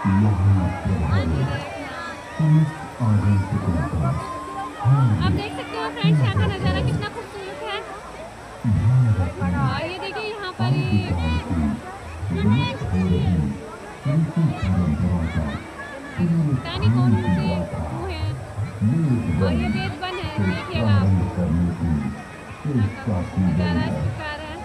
यहाँ हाँ जी, प्रभावी देखना। समस्त आगंतुकों का आप हार्दिक देख सकते हो फ्रेंड्स यहाँ का स्वागत नज़ारा है। कितना खूबसूरत है। भारत में और ये देखिए यहाँ पर ये आदिकाल की विलुप्त हो रही कृषि परंपरा का पता नहीं पुनरुत्थान कौन की से गाथा वो है। और मेजबन ये वेद वन है, से देखिएगा आप। प्रारंभ करने की यहाँ का चेष्टा की नज़ारा गई इस है। प्रकार है।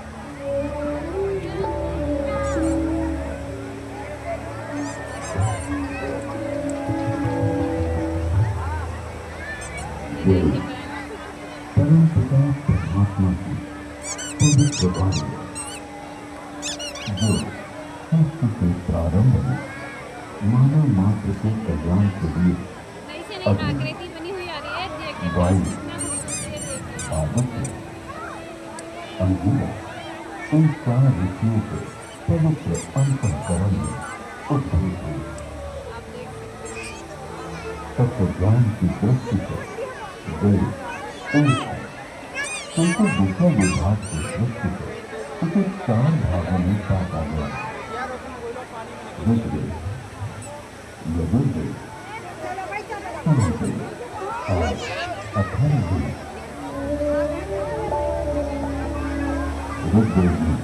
ये वे देखिए फ्रेंड्स। परमपिता परमात्मा की पवित्र वाणी जो सृष्टि के प्रारंभ में मानव मात्र के कल्याण के लिए नई से नई अग्नि, आकृति बनी हुई आ रही है, देखिए फ्रेंड्स वायु, कितना खूबसूरत है, ये देखिए। आदित्य, अंगिरस इन चार ऋषियों के पवित्र अंतःकरण में उद्भूत हुई। आप देख सकते हो। तत्व ज्ञान की दृष्टि से वे एक है, किंतु विषय विभाग की दृष्टि से इसे चार भागों में बांटा गया है। ऋग्वेद, यजुर्वेद, सामवेद और अथर्ववेद। ऋग्वेद में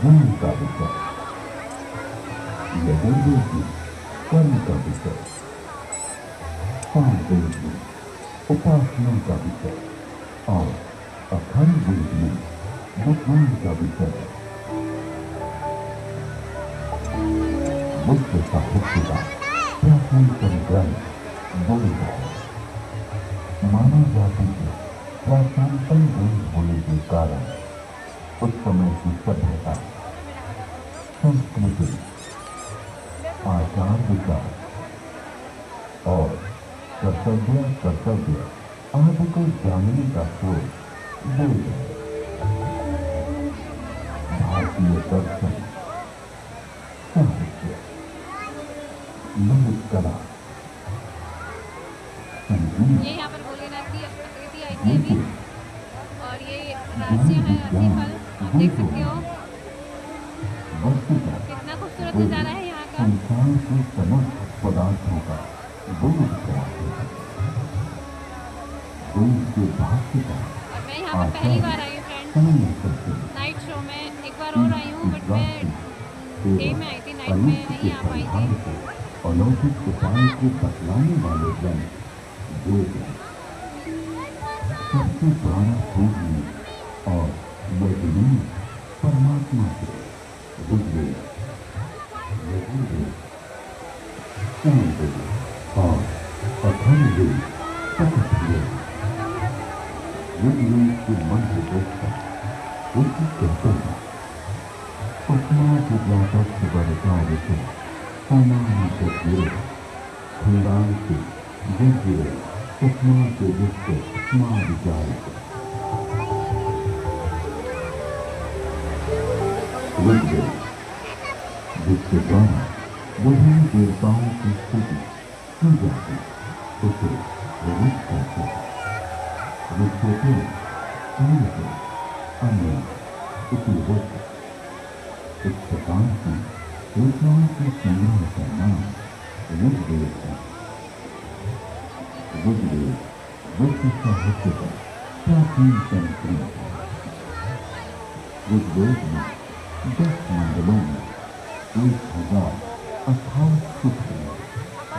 ज्ञान का विषय, यजुर्वेद में कर्म का विषय, सामवेद में उपासना का विषय और अथर्ववेद में विज्ञान का विषय है। विश्व साहित्य का प्राचीनतम ग्रंथ वेद है। मानव जाति के प्राचीनतम ग्रंथ होने के कारण उस समय की सभ्यता, संस्कृति, आचार विचार और कर्तव्य आदि को जानने का स्रोत वेद है। भारतीय दर्शन, साहित्य, ललित कला, संगीत, ये यहाँ पर भोलेनाथ की आकृति आई थी अभी। गीत, और ये ज्ञान राशियाँ हैं, राशि विज्ञान, फल आप देख सकते वेदों हो। वस्तुतः कितना खूबसूरत वे नज़ारा है यहाँ का। संसार के समस्त पदार्थों का बोध कराते हैं। वेद के भाष्य का और मैं यहाँ पर पहली आचार्य बार आई हूँ फ्रेंड्स, समय करते नाइट शो में। एक बार और आई हूँ बट मैं डे में आई थी, नाइट में अनिष्ट नहीं के आ पाई थी। परिहार के अलौकिक उपाय को बतलाने वाले ग्रंथ वेद हैं। सबसे पुराना पूजनीय और यज्ञनीय परमात्मा के ऋग्वेद, यजुर्वेद, सामवेद और अथर्ववेद प्रकट हुए। ऋग्वेद के मंत्र देखकर उनकी कहते हैं अस्माभिजातस्य वरदायते सामान्यतः खंडांते यज्ञे अस्माभिजस्य अस्माभिजायते। ऋग्वेद जिसके द्वारा विभिन्न देवताओं की स्तुति की जाती उसे ऋग कहते हैं। ऋग्वेद ऋग्वेद अन्य इति ऋग। इस प्रकार की रचनाओं के संग्रह का नाम ऋग्वेद है। ऋग्वेद विश्व साहित्य का प्राचीनतम ग्रंथ है। ऋग्वेद में 10 मंडलों में 1028 सूत्र में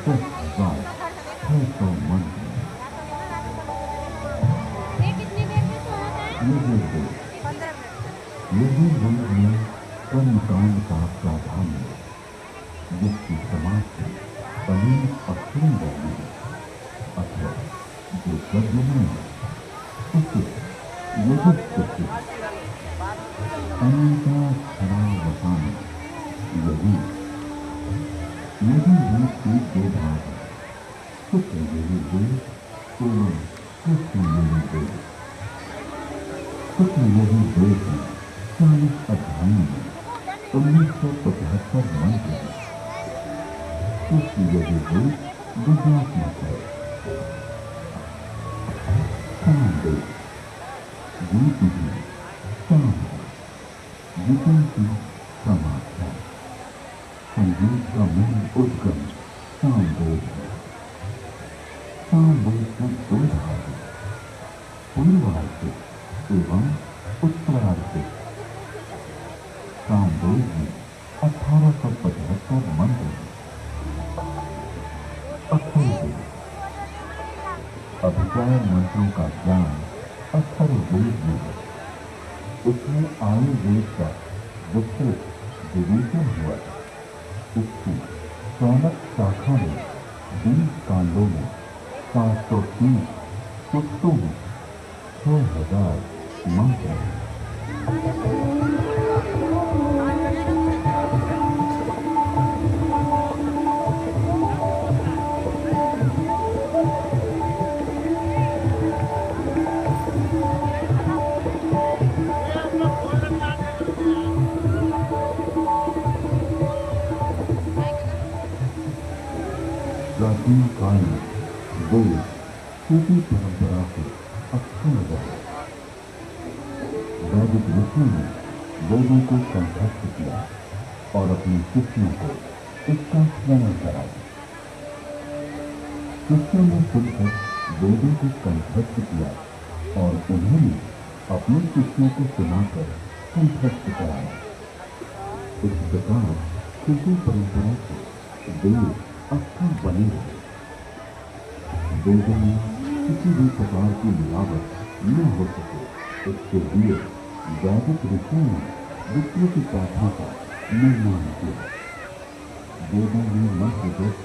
10,600 मंत्र हैं। ये कितनी देर में शो होता है? यजुर्वेद में कर्मकांड का प्राधान्य है, जिसकी समाप्ति अनेक अक्षरों वाली है अथवा जो यज्ञमय है उसे यजुः कहते हैं। अनेकाक्षरावसान यदि यजुर्वेद के दो भाग हैं, शुक्ल यजुर्वेद एवं कृष्ण यजुर्वेद। शुक्ल यजुर्वेद में 40 अध्यायों में 1975 मंत्र हैं। कृष्ण यजुर्वेद विज्ञात्मक है। सामवेद गीत की साम है, गीतों की समाप्त है। संगीत इसका मूल उद्गम सामवेद है। सामवेद में दो भाग हैं, पूर्वार्ध एवं उत्तरार्ध। सामवेद में 1875 मंत्र हैं। अथर्ववेद, अभिप्राय मंत्रों का ज्ञान अथर्ववेद में है। इसमें आयुर्वेद का विस्तृत विवेचन हुआ है। इसकी सैनक शाखा में 20 कांडों में 730 सूक्तों में 6000 मंत्र हैं। प्राचीन काल में वेद सूफी परंपरा से अक्षुण्ण रहे। वैदिक ऋषियों ने वेदों को कंठस्थ किया और अपने शिष्यों को इसका श्रवण कराया। शिष्यों ने खुलकर वेदों को कंठस्थ किया और उन्होंने अपने शिष्यों को सुनाकर कंठस्थ कराया। इस प्रकार सूफी परंपरा से वेद अक्षर बने रहे। वेदों में किसी भी प्रकार की मिलावट न हो सके, इसके लिए वैदिक ऋषियों ने विस्तृत गाथा का निर्माण किया। वेदों में मंत्र दस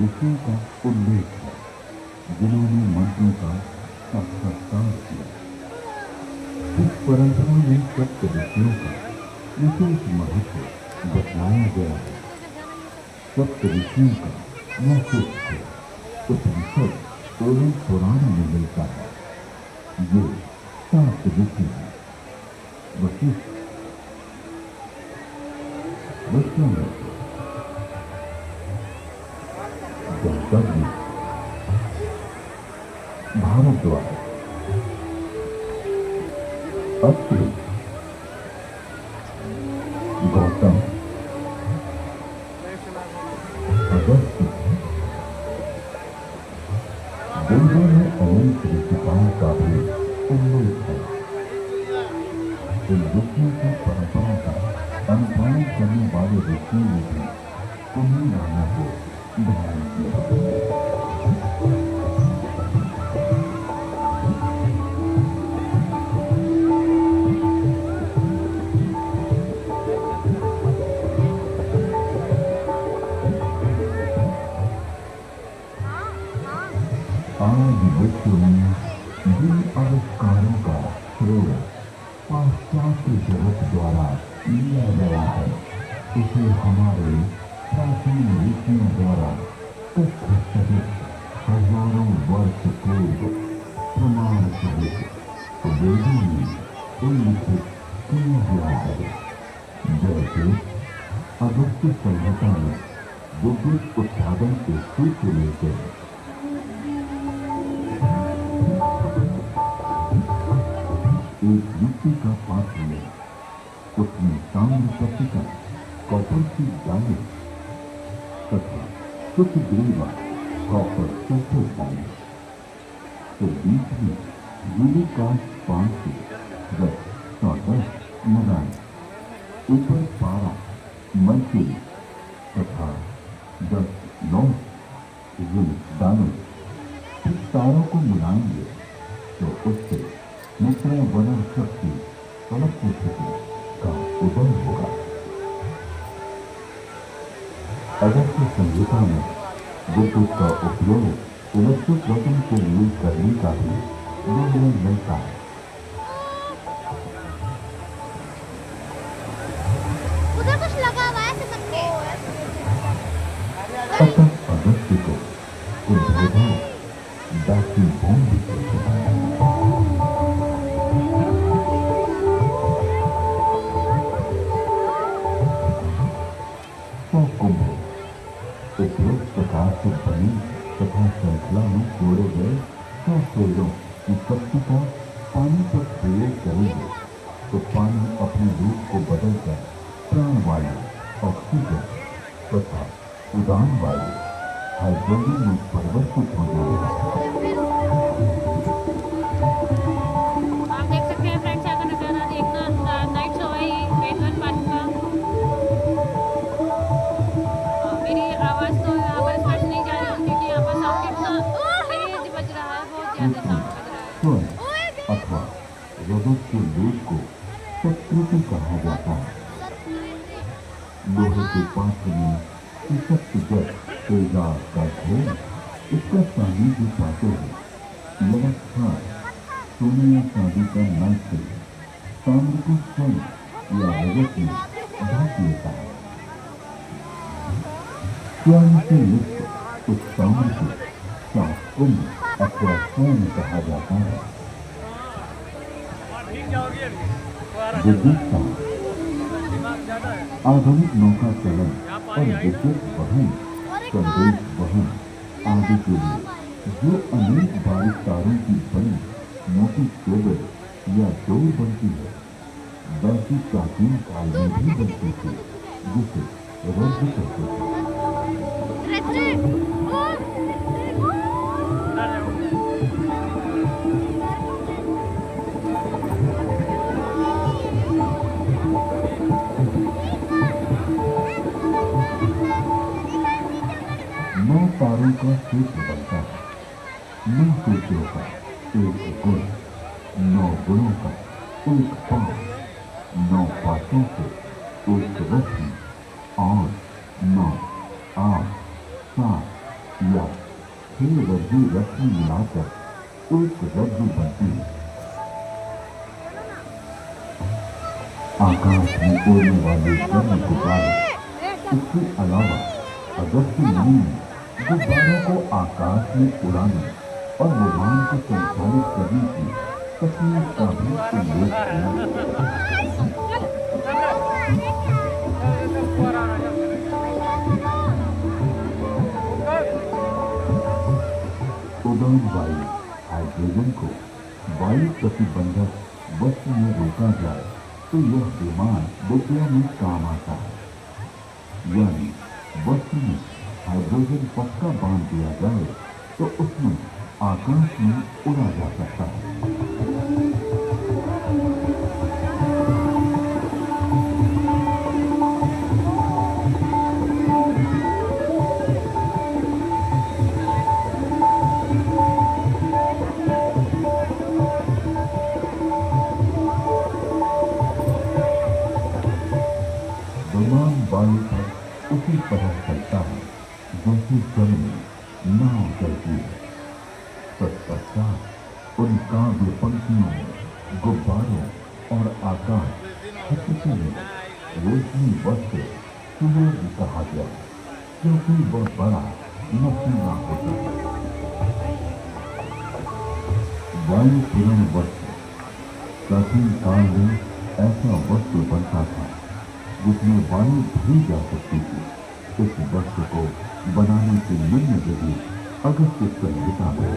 ऋषियों का उल्लेख है, जिन्होंने मंत्रों का साक्षात्कार किया। इस परंपरा में सप्त ऋषियों का विशेष महत्व बतलाया गया है। सप्त ऋषियों का यह सूत्र उपनिषद एवं पुराण में मिलता है। ये 7 ऋषि हैं: वशिष्ठ, विश्वामित्र, जमदग्नि, भारद्वाज, अत्रि, गौतम, अगस्त्य। वेदों में अनेक ऋषिकाओं का भी उल्लेख है। इन ऋषियों की परंपरा का अनुसरण करने वाले ऋषियों ने भी उन्हीं नामों को धारण किया। आज विश्व में जिन आविष्कारों का श्रेय पाश्चात्य जगत द्वारा लिया गया है, उसे हमारे प्राचीन ऋषियों द्वारा तथ्य सहित हजारों वर्ष पूर्व प्रमाण सहित वेदों में उल्लिखित किया गया है। जैसे अगस्त्य संहिता में विद्युत उत्पादन के सूत्र लेते हैं। एक मिट्टी का पात्र ले, उसमें ताम्र पट्टिका, कॉपर की डाली तथा कुछ ग्रीवा कॉपर सल्फेट डाली, तो बीच में गीले कांच पान से रस सौदस्ट लगाए, ऊपर पारा, मरकरी तथा 10 लौंग डालें। इस तारों को मिलाएंगे तो उससे मिश्र वर्ण शक्ति फलस्थिति का उदय होगा। अगस्त्य संहिता में विद्युत का उपयोग इलेक्ट्रिक वजन के लिए करने का भी निर्णय मिलता है। उधर कुछ लगा हुआ है सबके। अतः अगस्त्य को उद्भव दासी भूम भी कहते हैं। उपयुक्त प्रकार से बनी तथा श्रृंखला में जोड़े गए 100 पेड़ों की शक्ति का पानी पर प्रयोग करेंगे तो पानी अपने रूप को बदलकर प्राणवायु, ऑक्सीजन तथा उड़ान वायु हाइड्रोजन में परिवर्तित हो जाएगा। आप देख सकते हैं फ्रेंड्स, यहाँ का नज़ारा देखना। नाइट शो है ये बेलवन पार्क का। मेरी आवाज़ तो यहाँ पर स्पष्ट नहीं जा रही क्योंकि यहाँ पर साउंड इतना तेज बज रहा है, बहुत ज़्यादा साउंड बज रहा है। स्वर्ण अथवा रजत के लेप को शक्ति कहा जाता है। लोहे के पात्र में शीशक जग तेजाब का घेर इसका सानिध्य पाते हैं। लगातार सोने या चांदी का नल ताम्र को स्वर्ण या रजत में ढक लेता है। स्वर्ण से युक्त उस ताम्र को सात कुंभ अथवा स्वर्ण कहा जाता है। विद्युत आधुनिक नौका चलन और विद्युत वहन, संदेश वहन आदि के लिए जो अनेक बारीक तारों की बनी मोटी केबल या डोर बनती है, वैसी प्राचीन काल में भी बनती थी, जिसे रज्जु कहते थे। नौ तारों का सूत्र बनता है। नौ सूत्रों का एक गुण, नौ गुणों का एक पाठ, नौ पाठों से एक रश्मि और नौ, आठ, सात या 6 रज्जु रश्मि मिलाकर एक रज्जु बनती है। आकाश में उड़ने वाले स्वर्ण गुब्बारे, इसके अलावा अगस्त्य मुनि ने गुब्बारों को आकाश में उड़ाने और विमान को संचालित करने की तकनीक का भी उल्लेख किया। उड़ान वायु हाइड्रोजन को वायु प्रतिबंधक वस्तु में रोका जाए तो यह विमान विद्या में काम आता है। यानी वस्तु में हाइड्रोजन पक्का बांध दिया जाए तो उसमें आकाश में उड़ा जा सकता है। विमान वायु पर उसी तरह चलता है जैसे जल में नाव चलती है। तत्पश्चात उन काव्य पंक्तियों में गुब्बारों और आकाश छत्र में रेशमी वस्त्र सुनहरी कहा गया क्योंकि वह बड़ा नशीला होता है। वायु पूर्ण वस्त्र प्राचीन काल में ऐसा वस्त्र बनता था जिसमें वायु भरी जा सकती थी। इस वस्त्र को बनाने की निम्न विधि अगस्त्य संहिता में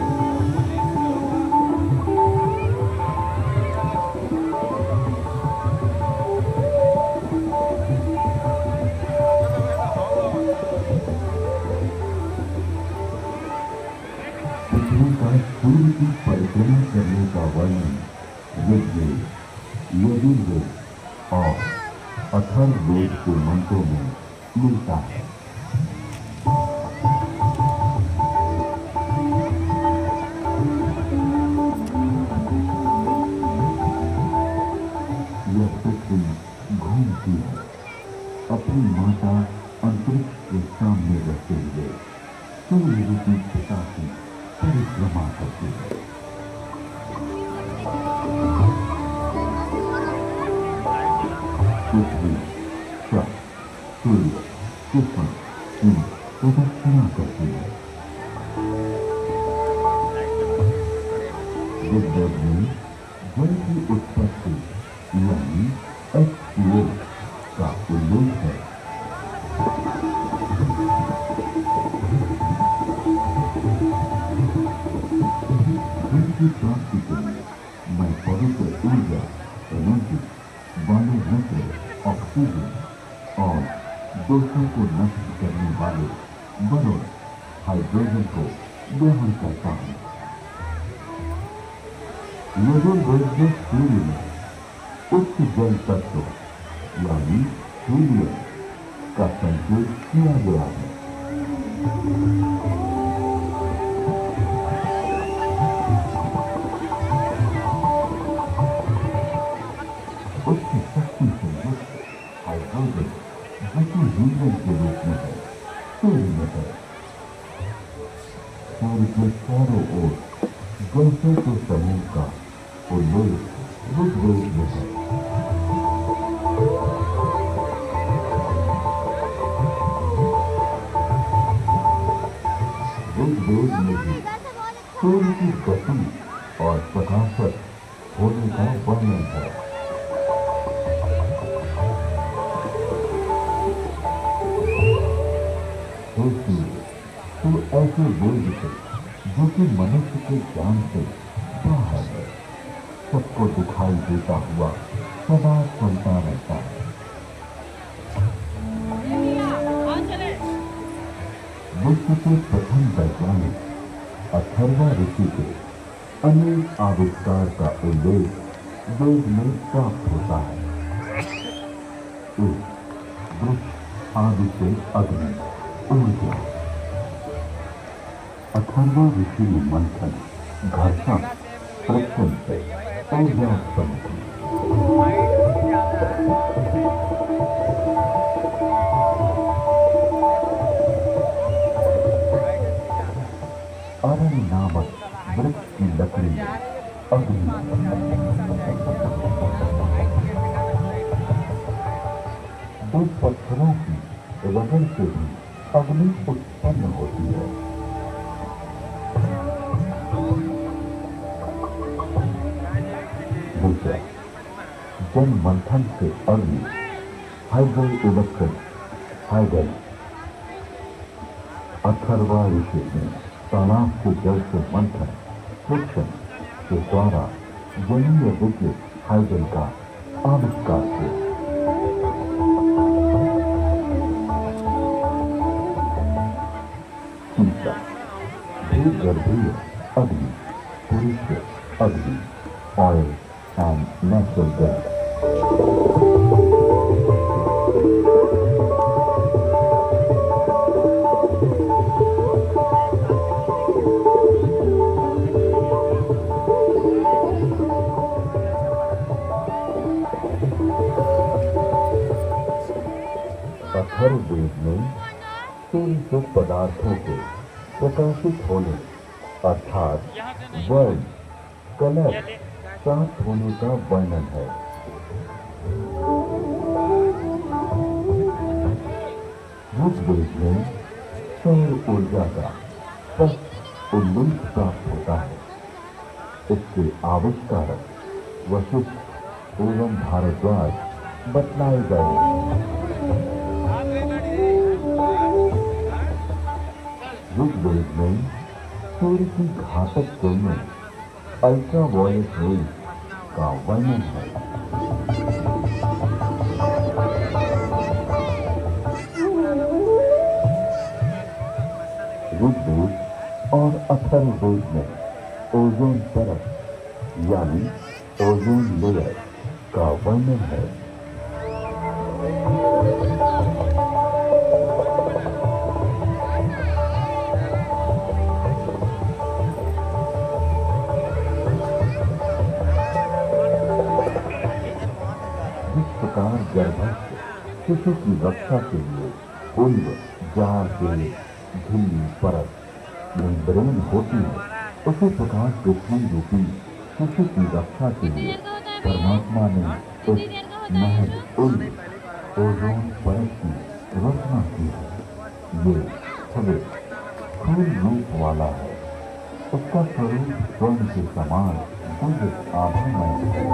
पृथ्वी का सूर्य की परिक्रमा करने का वर्णन ऋग्वेद, यजुर्वेद और अथर्ववेद के मंत्रों में मिलता है। यह पृथ्वी घूमती है, अपनी माता अंतरिक्ष के सामने रहते हुए सूर्य रूपी पिता की परिक्रमा करती है। पृथ्वी, चक्र, सूर्य, कृष्ण की प्रदक्षिणा करती है। ऋग्वेद में जल की उत्पत्ति यानी H2O का उल्लेख है। जल की प्राप्ति के लिए मैं पवित्र ऊर्जा, एनर्जी, वायुमंत्र, ऑक्सीजन और दोषों को नष्ट कर आगे वरुण हाइड्रोजन को ग्रहण करता है। यजुर्वेद में सूर्य में उच्च जल तत्व यानी हीलियम का संकेत किया गया है। उच्च शक्ति से युक्त हाइड्रोजन जो कि हीलियम के रूप में है, सूर्य में है। सूर्य के चारों ओर गैसों के समूह का उल्लेख ऋग्वेद में है। ऋग्वेद में भी सूर्य की गति और प्रकाशक होने का वर्णन है। हे सूर्य, तू ऐसे वेद से जो कि मनुष्य के ज्ञान से बाहर है, सबको दिखाई देता हुआ सदा चलता रहता है। विश्व के प्रथम वैज्ञानिक अथर्वा ऋषि के अनेक आविष्कार का उल्लेख वेद में प्राप्त होता है। एक वृक्ष आदि से अग्नि ऊर्जा। अथर्वा ऋषि ने मंथन, घर्षण, फ्रिक्शन से ऊर्जा उत्पन्न की। अरण्य नामक वृक्ष की लकड़ी अग्नि। दो पत्थरों की रगड़ से भी अग्नि उत्पन्न होती है। दूसरा, जल मंथन से अग्नि हाइड्रो इलेक्ट्रिक हाइडल। अथर्वा ऋषि ने तालाब के जल से मंथन फ्रिक्शन के द्वारा जलीय विद्युत हाइडल का आविष्कार किया। तीसरा, भूगर्भीय अग्नि, पुरुष अग्नि, oil and natural gas. Atharvaveda में सूर्य के पदार्थों के प्रकाशित होने अर्थात वर्ण, कलर प्राप्त होने का वर्णन है। ऋग्वेद में सौर ऊर्जा का स्पष्ट उल्लेख प्राप्त होता है। इसके आविष्कारक वशिष्ठ एवं भारद्वाज बतलाए गए हैं। ऋग्वेद में सूर्य की घातक किरणें अल्ट्रावायलेट रेज का वर्णन है। ऋग्वेद और अथर्ववेद में ओजोन परत यानी ओजोन लेयर का वर्णन है। गर्भस्थ शिशु की रक्षा के लिए उल्ब, जार के झिल्ली परत मेम्ब्रेन होती है, उसी प्रकार पृथ्वी रूपी शिशु की रक्षा के लिए परमात्मा ने एक महज उल्ब ओजोन परत की रचना की है। ये स्थगित स्थूल रूप वाला है। उसका स्वरूप स्वर्ण के समान दिव्य आभामय है।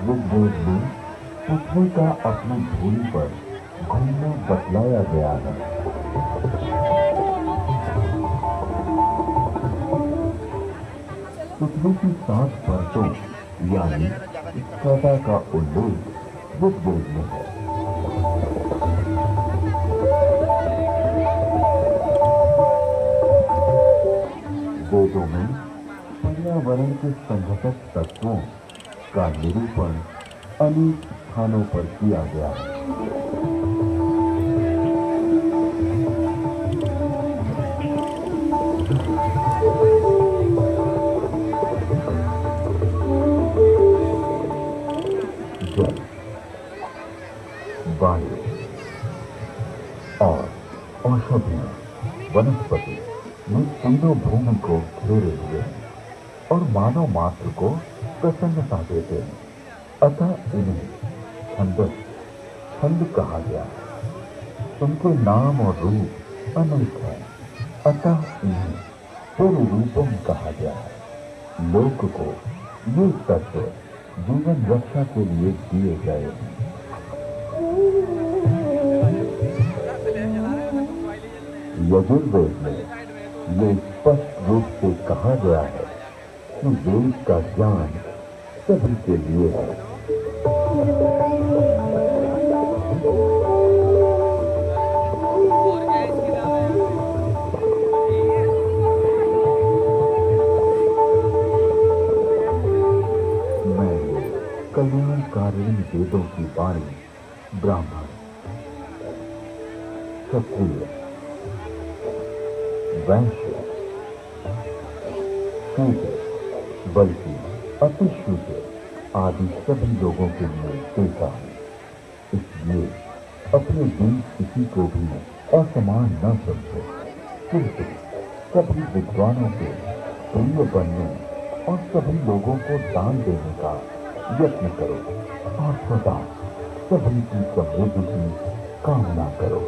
ऋग्वेद में पृथ्वी का अपनी धूलि पर घूमना बतलाया गया है। पृथ्वी की 7 परतों यानी सदा का उल्लेख ऋग्वेद में है। वेदों में पर्यावरण के संघटक तत्वों का निरूपण अनेक स्थानों पर किया गया है। जल, वायु और औषधियां, वनस्पति, ये तीनों भूमि को घेरे हुए हैं और मानव मात्र को प्रसन्नता देते हैं। अतः इन्हें छंदस, छंद कहा गया है। उनके नाम और रूप अनेक हैं, अतः इन्हें पुरुरूपम कहा गया है। लोक को ये तत्व जीवन रक्षा के लिए दिए गए हैं। यजुर्वेद में ये स्पष्ट रूप से कहा गया है कि वेद का ज्ञान सभी के लिए है। मैं कल्याणकारिणी वेदों की वाणी ब्राह्मण, क्षत्रिय, वैश्य, शूद्र, बल्कि अतिशूद्र आदि सभी लोगों के लिए देता हूं। इसलिए अपने बीच किसी को भी असमान न समझो, किंतु सभी विद्वानों के प्रिय बनने और सभी लोगों को दान देने का यत्न करो और सदा सभी की समृद्धि की कामना करो।